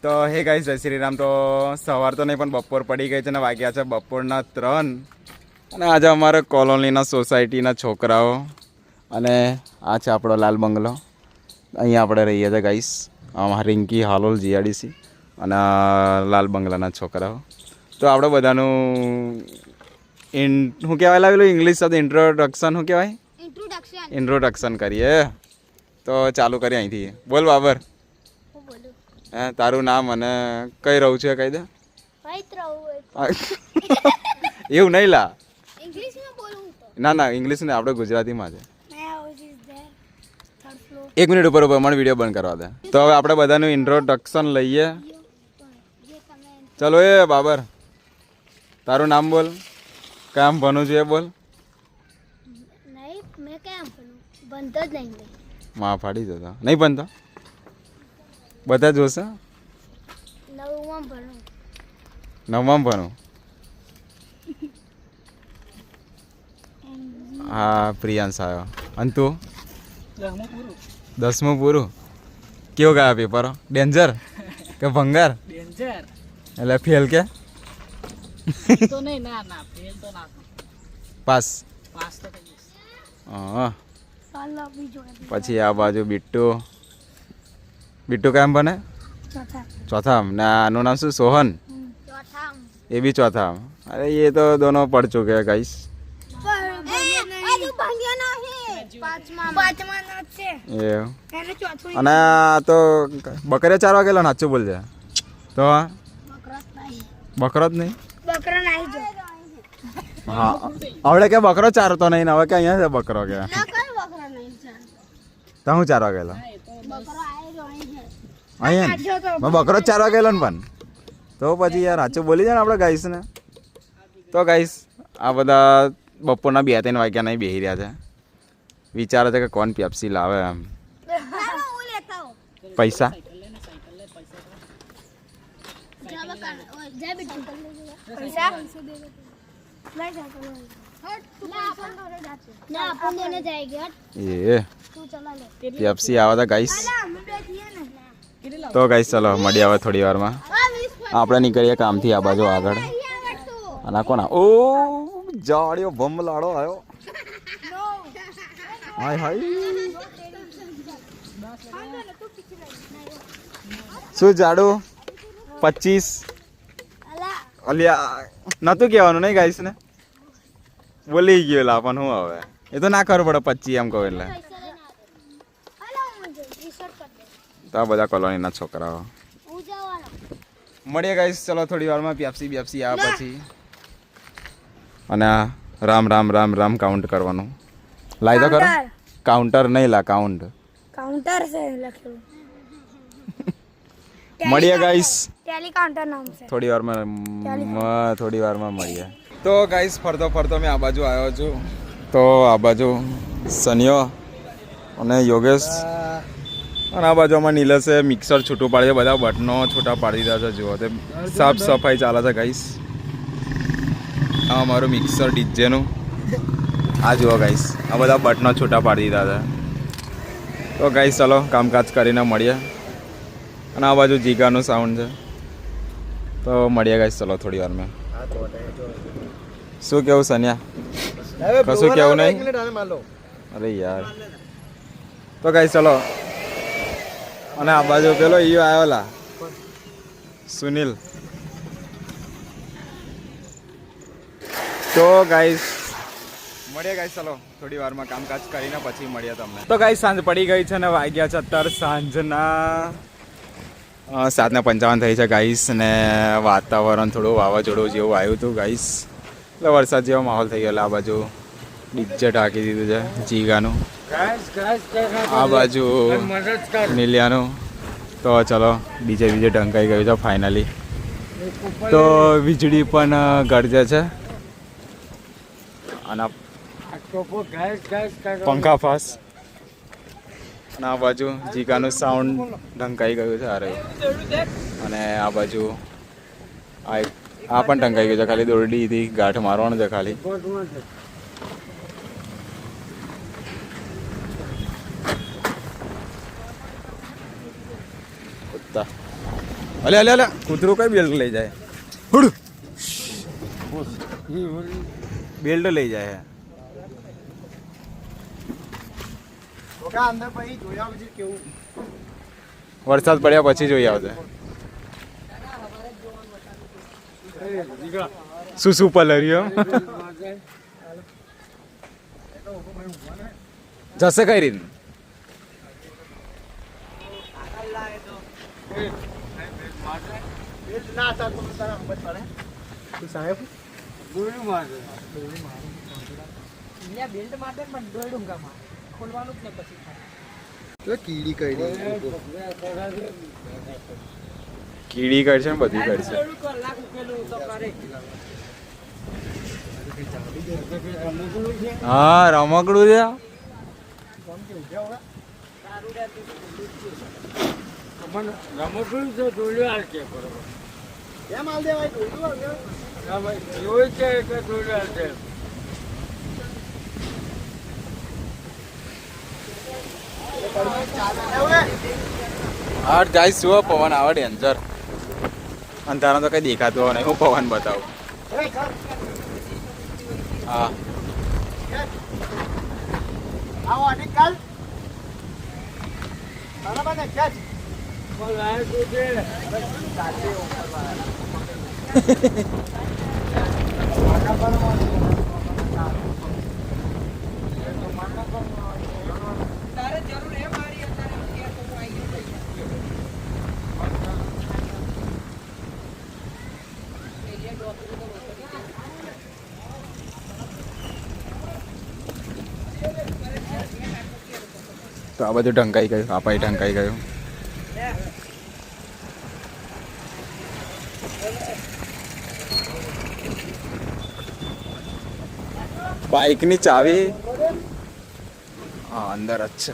તો હે ગાઈસ જય શ્રી રામ. તો સવાર તો નહીં પણ બપોર પડી ગઈ છે ને વાગ્યા છે બપોરના 3. અને આજે અમારે કોલોનીના સોસાયટીના છોકરાઓ અને આ છે આપણો લાલ બંગલો. અહીંયા આપણે રહીએ છીએ ગાઈસ. આમાં રિંકી હાલોલ જીઆડીસી અને લાલ બંગલાના છોકરાઓ. તો આપણે બધાનું શું કહેવાય લાવેલું ઇંગ્લિશ સાથે ઇન્ટ્રોડક્શન શું કહેવાય ઇન્ટ્રોડક્શન કરીએ. તો ચાલુ કરીએ અહીંથી. બોલ બાબર. હે તારું નામ અને કઈ રહું છે કહી દે. એવું નહીં લા, ના ઇંગ્લિશ ને આપણે ગુજરાતીમાં છે. 1 મિનિટ ઉપર મને વિડીયો બંધ કરવા દે. તો હવે આપણે બધાનું ઇન્ટ્રોડક્શન લઈએ. ચલો એ બાબર તારું નામ બોલ, કામ ભણું છે એ બોલ. માં ફાડી જતો નહીં ભણતો બધા જોશે. 9માં ભણું. હા પ્રિયાંશ આવ્યો. અને તું 10મું પૂરું. કેવું ગયા પેપરો? ડેન્જર કે ભંગાર? એટલે ફેલ કે પાસ? હા. પછી આ બાજુ બિટ્ટુ કેમ બને? ચોથામ. ને આનું નામ શું? સોહન. એ બી ચોથામ. અરે ये तो दोनों पढ़ चुके हैं गाइस. અને આ તો બકરે 4 વાગેલો નાચું બોલજે. તો બકરો જ નહીં. હા આવડે કે બકરો ચારતો નહીં ને હવે કે અહીંયા છે બકરો કે તો હું 4 વાગેલો અહીંયા બકરો 4 વાગેલો ને પણ તો પછી યાર સાચું બોલી જાય ને આપણે ગાઈસ ને. તો ગાઈસ આ બધા બપોરના 2-3 વાગ્યા નહીં બેસી રહ્યા છે. વિચારે છે કે કોણ પેપ્સી લાવે એમ. પૈસા પેપ્સી આવે તો ગાઈસ. તો ગાઈસ ચલો મળીએ હવે થોડી વારમાં. આપણે નીકળીએ કામથી આ બાજુ આગળ. અને કોના ઓ જાડ્યો ભમલાડો આવ્યો. હાય હાય શું જાડું 25 અલ્યા નતું કહેવાનું નહીં ગાઈસ ને. બોલી ગયો લા પણ હું હવે એ તો ના ખબર પડે 25 એમ કહું એટલે. તો આ બધા કોલોનીના છોકરાઓ મળીએ ગાઈસ. ચલો થોડી વારમાં પેપ્સી આવે પછી. અને રામ રામ રામ રામ કાઉન્ટ કરવાનું. લાઈ તો કરો કાઉન્ટર નહીં લા કાઉન્ટ છે લખ્યું. મળીએ ગાઈસ. ટેલી કાઉન્ટર નામ છે. થોડી વારમાં મળીએ. તો ગાઈસ ફરતો મેં આ બાજુ આવ્યો છું. તો આ બાજુ સનિયો અને યોગેશ અને આ બાજુ અમારા નીલસે મિક્સર છૂટું પાડે છે. બધા બટનો છૂટા પાડી દીધા છે. જુઓ તે સાફ સફાઈ ચાલે છે ગાઈસ. આ અમારું મિક્સર ડીજેનું આ જુઓ ગાઈસ. આ બધા બટનો છૂટા પાડી દીધા છે. તો ગાઈસ ચલો કામકાજ કરીને મળીએ. અને આ બાજુ જીગાનું સાઉન્ડ છે. તો મળીએ ગાઈસ ચલો થોડી વારમાં. શું કેવું સનિયા? કશું કેવું નહીં? અરે યાર. તો ગાઈસ ચલો. અને આ બાજુ પેલો ઈયો આવેલા સુનિલ. તો ગાઈસ મળીએ ગાઈસ ચલો થોડી વારમાં કામકાજ કરીને પછી મળીએ તમને. તો ગાઈસ સાંજ પડી ગઈ છે ને વાગ્યા છે અત્યારે સાંજના 7:55 થઈ છે ગાઈસ. ને વાતાવરણ થોડું વાવાઝોડું જેવું આવ્યું હતું ગાઈસ. એટલે વરસાદ જેવો માહોલ થઈ ગયો. આ બાજુ ડીજે ઢાંકી દીધું છે જીગાનું. આ બાજુ નીલિયાનું. તો ચલો બીજે ઢંકાઈ ગયું છે ફાઇનલી. તો વીજળી પણ ગરજે છે અને પંખા ફાસ. અને આ બાજુ જીગાનું સાઉન્ડ ઢંકાઈ ગયું છે. અરે અને આ બાજુ આ પણ ઢંકાઈ ગયું છે. ખાલી દોરડીથી ગાંઠ મારવાનું છે ખાલી. અલે અલે અલે કૂતરું કઈ બેલ્ટ લઈ જાય હુડ બેલ્ટ લઈ જાય વરસાદ પડ્યા પછી જોઈ આવશે શું શું પલર્યો જશે કઈ રીત કીડી કરશે ને બધી કરશે હા રમકડું છે હા જાય શું પવન આવે ડેન્જર અંધારા તો કઈ દેખાતું હોય નહીં હું પવન બતાવું હા તો આ બધું ઢંકાઈ ગયું આપાઈ ઢંકાઈ ગયું બાઈકની ચાવી હા અંદર જ છે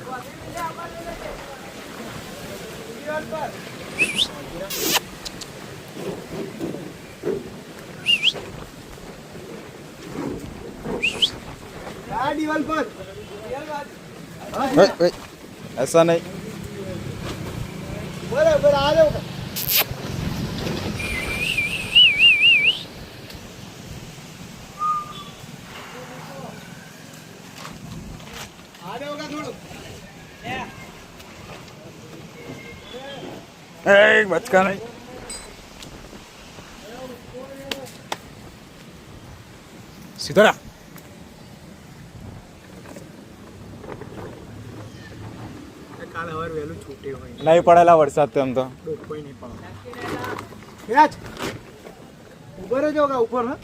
ऐसा नहीं बराबर आ जाओ बचका नहीं सीधा नहीं पड़ेला वरसाद तो हम तो कोई नहीं पड़ा ऊपर है जोगा ऊपर है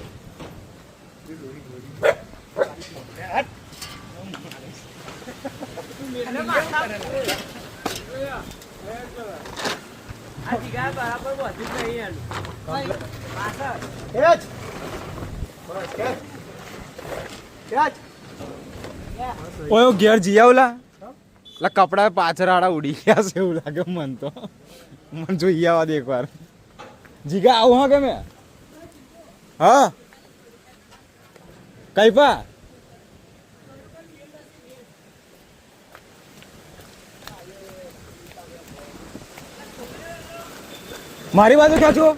ओए घेर जिया ओला कपड़ा पाछराड़ा उड़ी गया से એવું લાગે મન તો મન જોઈએ આવા દે એકવાર જીગા આવું હા કે મે હા કઈપા મારી બાજુ ક્યાં છો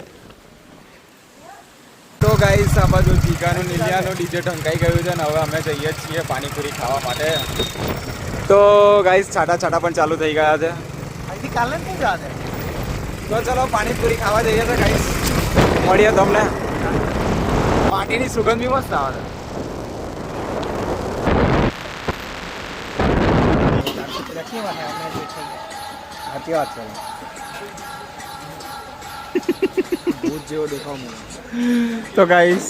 તો ગાઈસ આ બાજુ જીગાનું નીલિયાનું ડીજે ઢંકાઈ ગયું છે ને હવે અમે જઈએ છીએ પાણીપુરી ખાવા માટે તો ગાઈસ છાટા છાટા પણ ચાલુ થઈ ગયા છે અહીંથી કાલે નહીં જાતે તો ચલો પાણીપુરી ખાવા જઈએ છે ગાઈસ મળીએ તમને પાણીની સુગંધ બી મસ્ત આવે છે વાત છે ભૂત જેવો દેખાવ મને તો ગાઈસ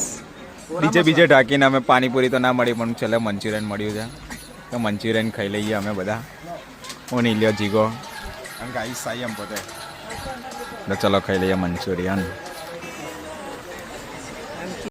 બીજે ઢાંકીને અમે પાણીપુરી તો ના મળી પણ છેલ્લે મંચુરિયન મળ્યું છે તો મંચુરિયન ખાઈ લઈએ અમે બધા હું નીલ્યો જીગો અને ગાઈસ સાઈ એમ પોતે તો ચલો ખાઈ લઈએ મંચુરિયન